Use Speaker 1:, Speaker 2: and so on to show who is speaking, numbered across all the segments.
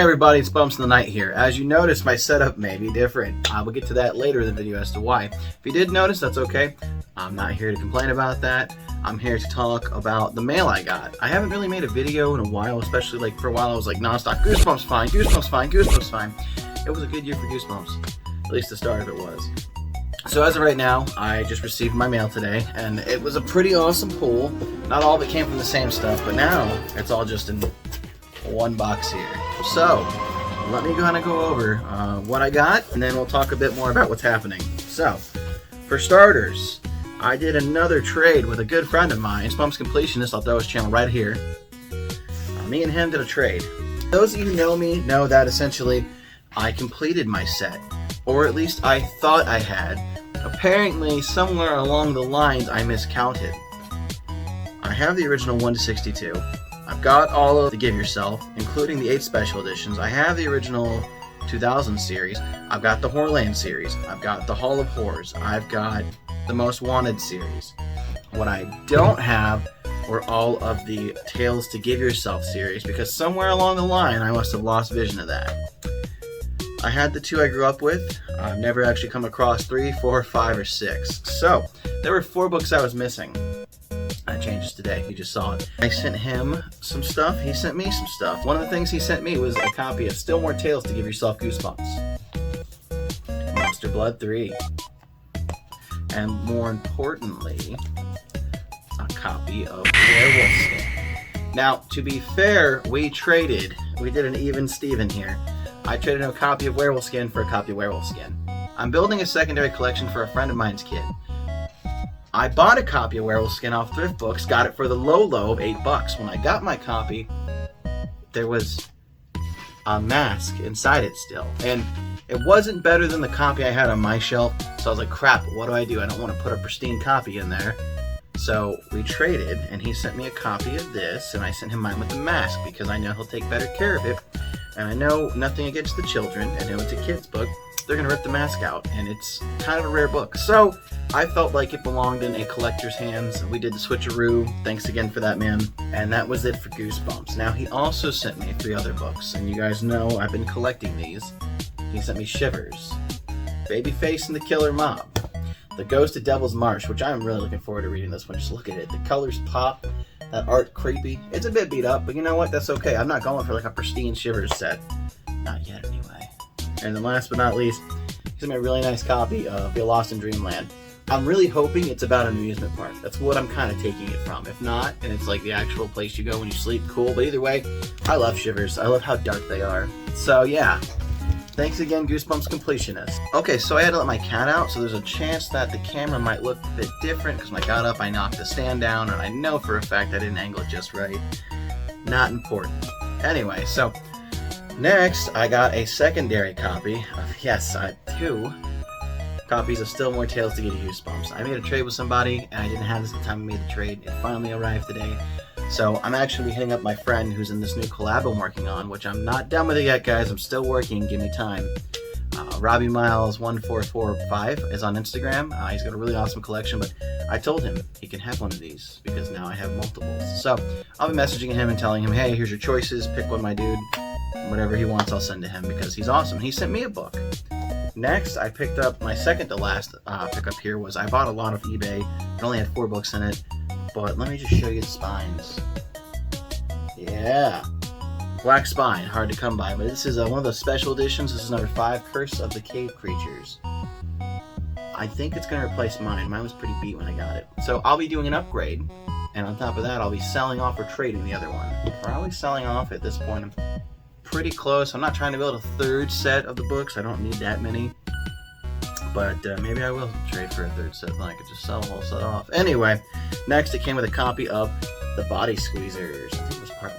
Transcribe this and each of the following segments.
Speaker 1: everybody, it's Bumps in the Night here. As you notice, my setup may be different. I will get to that later in the video as to why. If you did notice, that's okay. I'm not here to complain about that. I'm here to talk about the mail I got. I haven't really made a video in a while, especially like for a while I was like nonstop, Goosebumps fine, Goosebumps fine, Goosebumps fine. It was a good year for Goosebumps. At least the start of it was. So as of right now, I just received my mail today, and it was a pretty awesome pull. Not all of it came from the same stuff, but now it's all just in one box here. So let me kind of go over what I got, and then we'll talk a bit more about what's happening. So for starters, I did another trade with a good friend of mine, Goosebumps Completionist. I'll throw his channel right here. Me and him did a trade. Those of you who know me know that essentially I completed my set, or at least I thought I had. Apparently, somewhere along the lines, I miscounted. I have the original 1 to 62. I've got all of the Give Yourself, including the 8 special editions. I have the original 2000 series. I've got the Horrorland series. I've got the Hall of Horrors. I've got the Most Wanted series. What I don't have were all of the Tales to Give Yourself series, because somewhere along the line, I must have lost vision of that. I had the 2 I grew up with. I've never actually come across 3, 4, 5, or 6. So there were 4 books I was missing. That changes today. You just saw it. I sent him some stuff. He sent me some stuff. One of the things he sent me was a copy of Still More Tales to Give Yourself Goosebumps. Monster Blood 3. And more importantly, a copy of Werewolf Skin. Now, to be fair, we did an even Steven here. I traded a copy of Werewolf Skin for a copy of Werewolf Skin. I'm building a secondary collection for a friend of mine's kid. I bought a copy of Werewolf Skin off Thrift Books, got it for the low of $8. When I got my copy, there was a mask inside it still. And it wasn't better than the copy I had on my shelf, so I was like, crap, what do? I don't want to put a pristine copy in there. So we traded, and he sent me a copy of this, and I sent him mine with the mask, because I know he'll take better care of it. And I know nothing against the children, and it's a kid's book. They're going to rip the mask out, and it's kind of a rare book. So I felt like it belonged in a collector's hands. We did the switcheroo. Thanks again for that, man. And that was it for Goosebumps. Now, he also sent me 3 other books, and you guys know I've been collecting these. He sent me Shivers, Babyface and the Killer Mob, The Ghost of Devil's Marsh, which I'm really looking forward to reading this one. Just look at it. The colors pop. That art creepy. It's a bit beat up, but you know what? That's okay. I'm not going for like a pristine Shivers set. Not yet, anyway. And then last but not least, he sent me a really nice copy of Feel Lost in Dreamland. I'm really hoping it's about an amusement park. That's what I'm kind of taking it from. If not, and it's like the actual place you go when you sleep, cool. But either way, I love Shivers. I love how dark they are. So yeah. Thanks again, Goosebumps Completionist. Okay, so I had to let my cat out, so there's a chance that the camera might look a bit different, because when I got up, I knocked the stand down, and I know for a fact I didn't angle it just right. Not important. Anyway, so next, I got a secondary copy of, 2 copies of Still More Tales to Give You Goosebumps. I made a trade with somebody, and I didn't have this at the time I made the trade. It finally arrived today. So I'm actually hitting up my friend who's in this new collab I'm working on, which I'm not done with it yet, guys. I'm still working. Give me time. Robbie Miles 1445 is on Instagram. He's got a really awesome collection, but I told him he can have one of these because now I have multiples. So I'll be messaging him and telling him, hey, here's your choices. Pick one, my dude. Whatever he wants, I'll send to him because he's awesome. He sent me a book. Next, I picked up my second to last pickup here was I bought a lot of eBay. It only had 4 books in it. But let me just show you the spines. Yeah. Black spine, hard to come by. But this is one of the special editions. This is number 5, Curse of the Cave Creatures. I think it's going to replace mine. Mine was pretty beat when I got it. So I'll be doing an upgrade. And on top of that, I'll be selling off or trading the other one. Probably selling off at this point. I'm pretty close. I'm not trying to build a 3rd set of the books. I don't need that many. But maybe I will trade for a 3rd set, then I could just sell the whole set off. Anyway, next it came with a copy of The Body Squeezers. I think it was part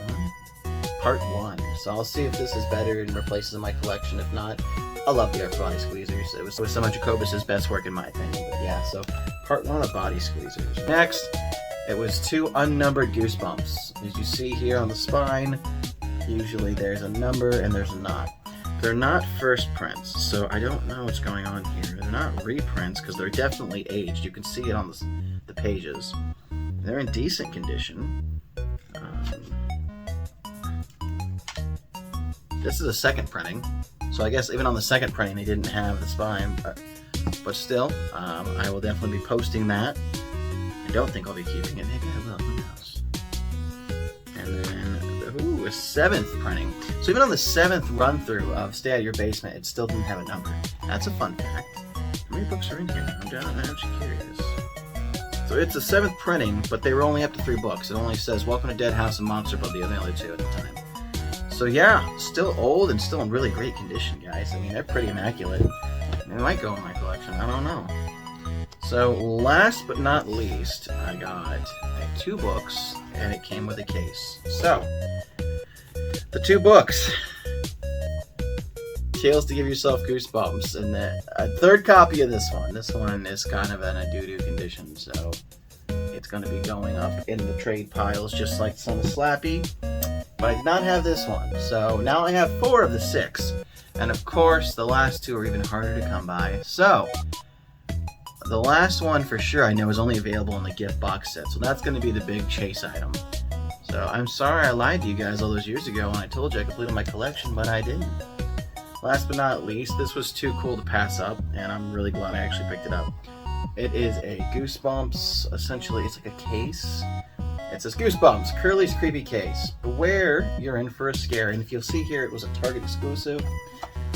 Speaker 1: 1. Part 1. So I'll see if this is better and replaces in my collection. If not, I love the art Body Squeezers. It was some of Jacobus's best work in my opinion. But yeah, so part 1 of Body Squeezers. Next, it was 2 unnumbered Goosebumps. As you see here on the spine, usually there's a number and there's a knot. They're not first prints, so I don't know what's going on here. They're not reprints because they're definitely aged. You can see it on the pages. They're in decent condition. This is a second printing, so I guess even on the second printing they didn't have the spine, but still, I will definitely be posting that. I don't think I'll be keeping it. Maybe I will. Who knows? And then, ooh, a 7th printing. So even on the 7th run through of Stay Out of Your Basement, it still didn't have a number. That's a fun fact. How many books are in here? I'm actually curious. So it's a 7th printing, but they were only up to 3 books. It only says Welcome to Dead House and Monster, but the other 2 at the time. So yeah, still old and still in really great condition, guys. I mean, they're pretty immaculate. They might go in my collection, I don't know. So last but not least, I got 2 books, and it came with a case. So, the 2 books. Tales to Give Yourself Goosebumps, and a 3rd copy of this one. This one is kind of in a doo-doo condition, so it's going to be going up in the trade piles just like some of Slappy. But I did not have this one, so now I have 4 of the 6. And of course, the last 2 are even harder to come by. So, the last one for sure I know is only available in the gift box set, so that's going to be the big chase item. So, I'm sorry I lied to you guys all those years ago when I told you I completed my collection, but I didn't. Last but not least, this was too cool to pass up, and I'm really glad I actually picked it up. It is a Goosebumps, essentially it's like a case. It says Goosebumps, Curly's Creepy Case. Beware, you're in for a scare. And if you'll see here, it was a Target exclusive.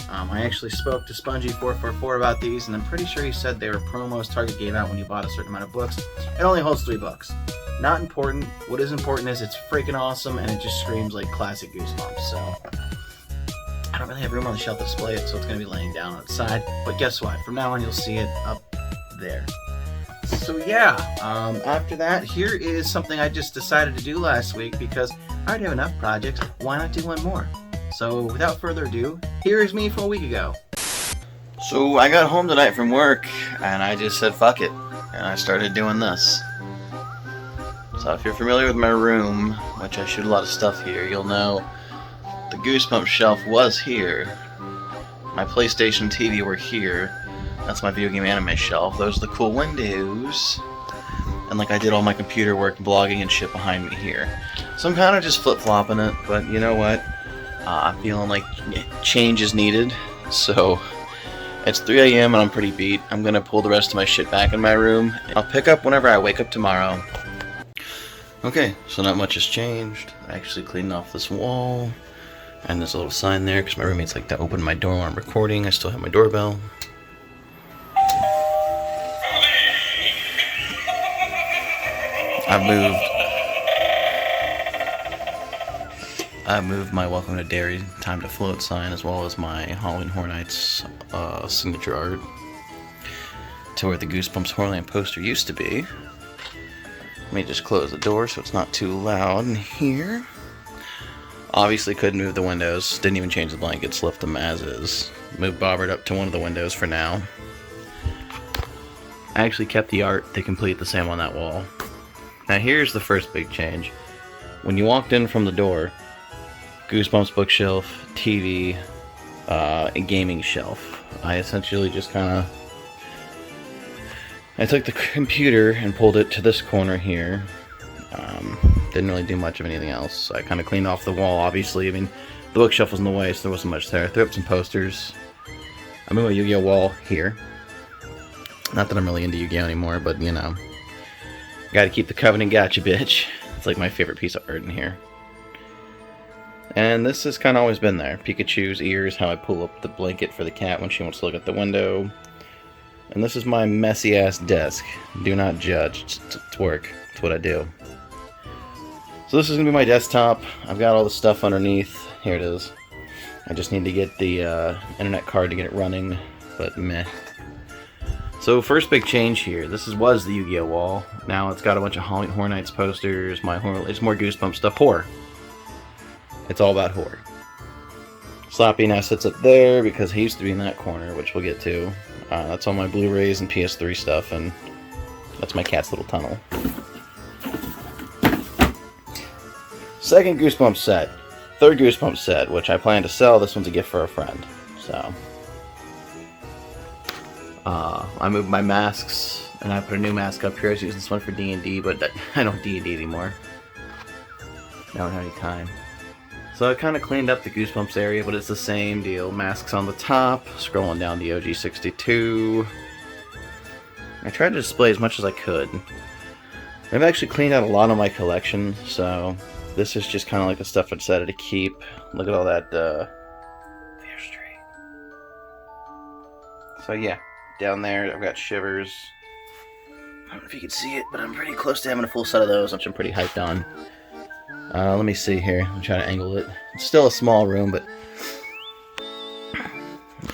Speaker 1: I actually spoke to Spongy444 about these, and I'm pretty sure he said they were promos Target gave out when you bought a certain amount of books. It only holds 3 books. Not important. What is important is it's freaking awesome, and it just screams like classic Goosebumps. So I don't really have room on the shelf to display it, so it's going to be laying down on its side. But guess what? From now on, you'll see it up there. So yeah, after that, here is something I just decided to do last week because I already have enough projects. Why not do one more? So without further ado, here is me from a week ago. So I got home tonight from work, and I just said fuck it, and I started doing this. So if you're familiar with my room, which I shoot a lot of stuff here, you'll know the Goosebumps shelf was here. My PlayStation TV were here. That's my video game anime shelf. Those are the cool windows. And like I did all my computer work, blogging and shit behind me here. So I'm kind of just flip-flopping it, but you know what? I'm feeling like change is needed. So it's 3 a.m. and I'm pretty beat. I'm gonna pull the rest of my shit back in my room. I'll pick up whenever I wake up tomorrow. Okay, so not much has changed. I actually cleaned off this wall. And there's a little sign there because my roommates like to open my door while I'm recording. I still have my doorbell. I've moved my Welcome to Derry Time to Float sign as well as my Halloween Horror Nights signature art to where the Goosebumps Horrorland poster used to be. Let me just close the door so it's not too loud in here. Obviously couldn't move the windows, didn't even change the blankets, left them as is. Moved Bobbert up to one of the windows for now. I actually kept the art to complete the same on that wall. Now here's the first big change. When you walked in from the door, Goosebumps bookshelf, TV, and gaming shelf. I essentially just kind of... I took the computer and pulled it to this corner here. Didn't really do much of anything else. I kind of cleaned off the wall, obviously. I mean, the bookshelf was in the way, so there wasn't much there. I threw up some posters. I moved my Yu-Gi-Oh wall here. Not that I'm really into Yu-Gi-Oh anymore, but, you know. Gotta keep the Covenant Gotcha, bitch. It's like my favorite piece of art in here. And this has kind of always been there. Pikachu's ears, how I pull up the blanket for the cat when she wants to look at the window. And this is my messy-ass desk. Do not judge. It's work. It's what I do. So this is going to be my desktop. I've got all the stuff underneath. Here it is. I just need to get the internet card to get it running, but meh. So first big change here. This was the Yu-Gi-Oh wall. Now it's got a bunch of Halloween Horror Nights posters. It's more Goosebumps stuff. Horror. It's all about horror. Slappy now sits up there because he used to be in that corner, which we'll get to. That's all my Blu-rays and PS3 stuff, and that's my cat's little tunnel. Second Goosebumps set. Third Goosebumps set, which I plan to sell. This one's a gift for a friend. So, I moved my masks, and I put a new mask up here. I was using this one for D&D, but I don't D&D anymore. I don't have any time. So I kind of cleaned up the Goosebumps area, but it's the same deal. Masks on the top, scrolling down the OG62. I tried to display as much as I could. I've actually cleaned out a lot of my collection, so this is just kind of like the stuff I decided to keep. Look at all that Fear Street. So yeah, down there I've got Shivers. I don't know if you can see it, but I'm pretty close to having a full set of those, which I'm pretty hyped on. Let me see here. I'm trying to angle it. It's still a small room, but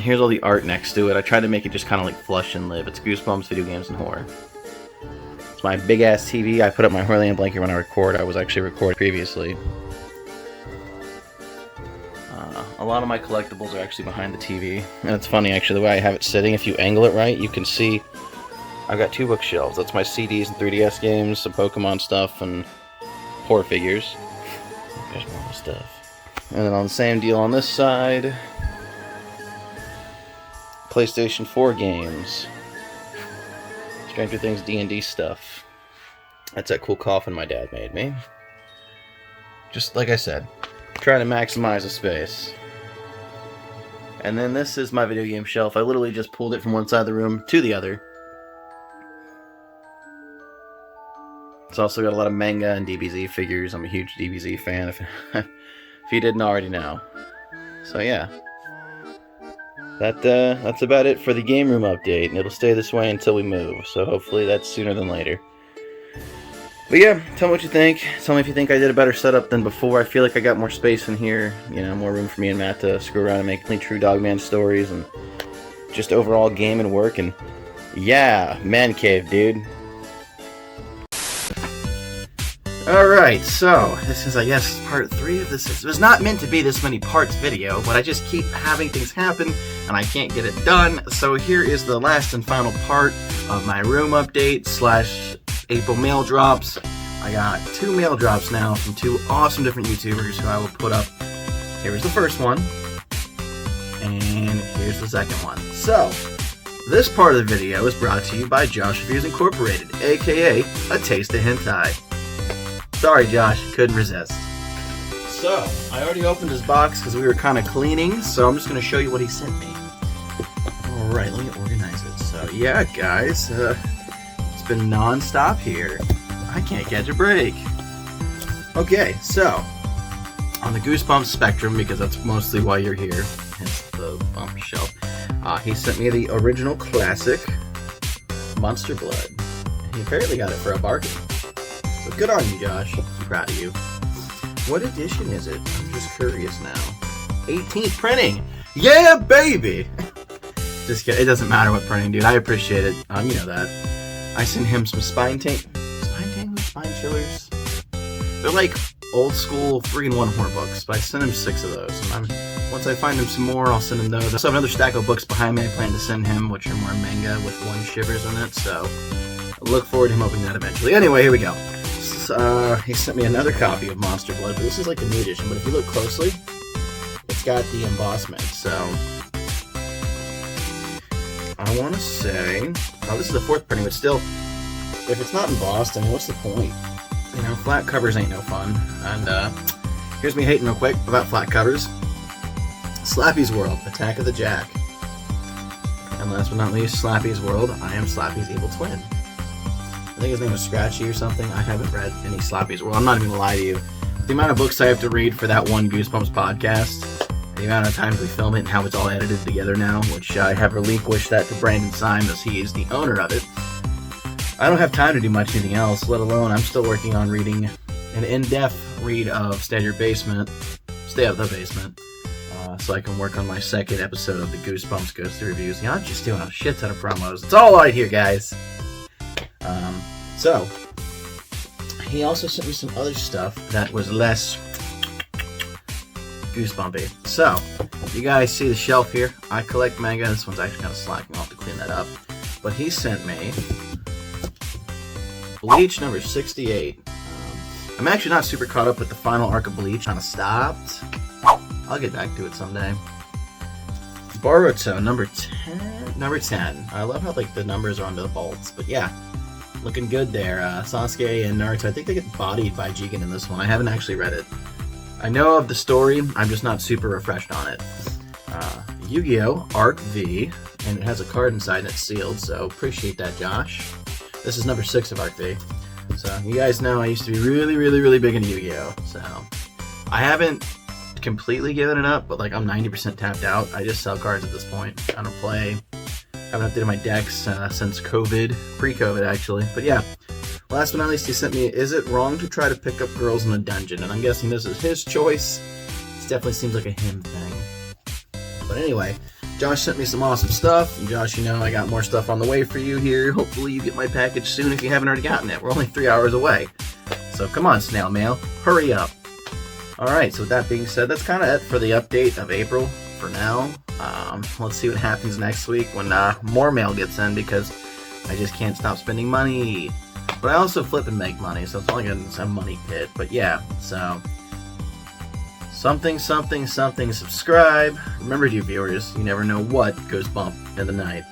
Speaker 1: here's all the art next to it. I tried to make it just kind of like flush and live. It's Goosebumps, video games, and horror. It's my big-ass TV. I put up my Horlian blanket when I record. I was actually recording previously. A lot of my collectibles are actually behind the TV. And it's funny, actually, the way I have it sitting. If you angle it right, you can see I've got 2 bookshelves. That's my CDs and 3DS games, some Pokemon stuff, and horror figures. There's more stuff. And then on the same deal on this side, PlayStation 4 games, Stranger Things D&D stuff. That's that cool coffin my dad made me. Just like I said, trying to maximize the space. And then this is my video game shelf. I literally just pulled it from one side of the room to the other. It's also got a lot of manga and DBZ figures. I'm a huge DBZ fan, if you didn't already know. So yeah, that's about it for the game room update, and it'll stay this way until we move. So hopefully that's sooner than later. But yeah, tell me what you think. Tell me if you think I did a better setup than before. I feel like I got more space in here. You know, more room for me and Matt to screw around and make true Dogman stories, and just overall game and work. And yeah, man cave, dude. Alright, so this is, I guess, part 3 of this. It was not meant to be this many parts video, but I just keep having things happen, and I can't get it done. So here is the last and final part of my room update / April mail drops. I got 2 mail drops now from 2 awesome different YouTubers who I will put up. Here's the first one, and here's the second one. So, this part of the video is brought to you by Josh Reviews Incorporated, aka A Taste of Hentai. Sorry, Josh, couldn't resist. So, I already opened his box because we were kind of cleaning, so I'm just going to show you what he sent me. Alright, let me organize it. So, yeah, guys, it's been non-stop here. I can't catch a break. Okay, so, on the Goosebumps spectrum, because that's mostly why you're here, hence the bump shelf, he sent me the original classic Monster Blood. He apparently got it for a bargain. So good on you, Josh. I'm proud of you. What edition is it? I'm just curious now. 18th printing! Yeah, baby! Just kidding. It doesn't matter what printing, dude. I appreciate it. You know that. I sent him some spine tanglers, spine chillers. They're like old school 3-in-1 horror books, but I sent him 6 of those. And once I find him some more, I'll send him those. I also have another stack of books behind me I plan to send him, which are more manga with 1 Shivers in it, so I look forward to him opening that eventually. Anyway, here we go. He sent me another copy of Monster Blood, but this is like the new edition. But if you look closely, it's got the embossment. So I want to say, oh, this is the 4th printing, but still, if it's not embossed, I mean, what's the point? You know, flat covers ain't no fun. And here's me hating real quick about flat covers. Slappy's World, Attack of the Jack. And last but not least, Slappy's World, I Am Slappy's Evil Twin. I think his name was Scratchy or something. I haven't read any Slappy's World. I'm not even gonna lie to you. The amount of books I have to read for that one Goosebumps podcast, the amount of times we film it and how it's all edited together now, which I have relinquished that to Brandon Syme as he is the owner of it. I don't have time to do much anything else, let alone I'm still working on reading an in-depth read of Stay Out of the Basement, so I can work on my 2nd episode of the Goosebumps Goes Through Reviews. You know, I'm just doing a shit ton of promos. It's all right here, guys. So, he also sent me some other stuff that was less goosebumpy. So, you guys see the shelf here? I collect manga. This one's actually kind of slacking. I'll have to clean that up. But he sent me Bleach number 68. I'm actually not super caught up with the final arc of Bleach. Kind of stopped. I'll get back to it someday. Boruto number 10. Number 10. I love how like the numbers are on the bolts. But yeah. Looking good there. Sasuke and Naruto, I think they get bodied by Jigen in this one. I haven't actually read it. I know of the story, I'm just not super refreshed on it. Yu-Gi-Oh! Arc V, and it has a card inside and it's sealed, so appreciate that, Josh. This is number 6 of Arc V. So, you guys know I used to be really big into Yu-Gi-Oh! So, I haven't completely given it up, but like I'm 90% tapped out. I just sell cards at this point. I don't play. Haven't updated my decks since COVID, pre-COVID actually. But yeah, last but not least, he sent me, is it wrong to try to pick up girls in a dungeon? And I'm guessing this is his choice. This definitely seems like a him thing. But anyway, Josh sent me some awesome stuff. And Josh, you know, I got more stuff on the way for you here. Hopefully you get my package soon if you haven't already gotten it. We're only 3 hours away. So come on, snail mail, hurry up. Alright, so with that being said, that's kind of it for the update of April for now. Let's see what happens next week when more mail gets in, because I just can't stop spending money. But I also flip and make money, so it's not like a money pit. But yeah, so something, subscribe. Remember, you viewers, you never know what goes bump in the night.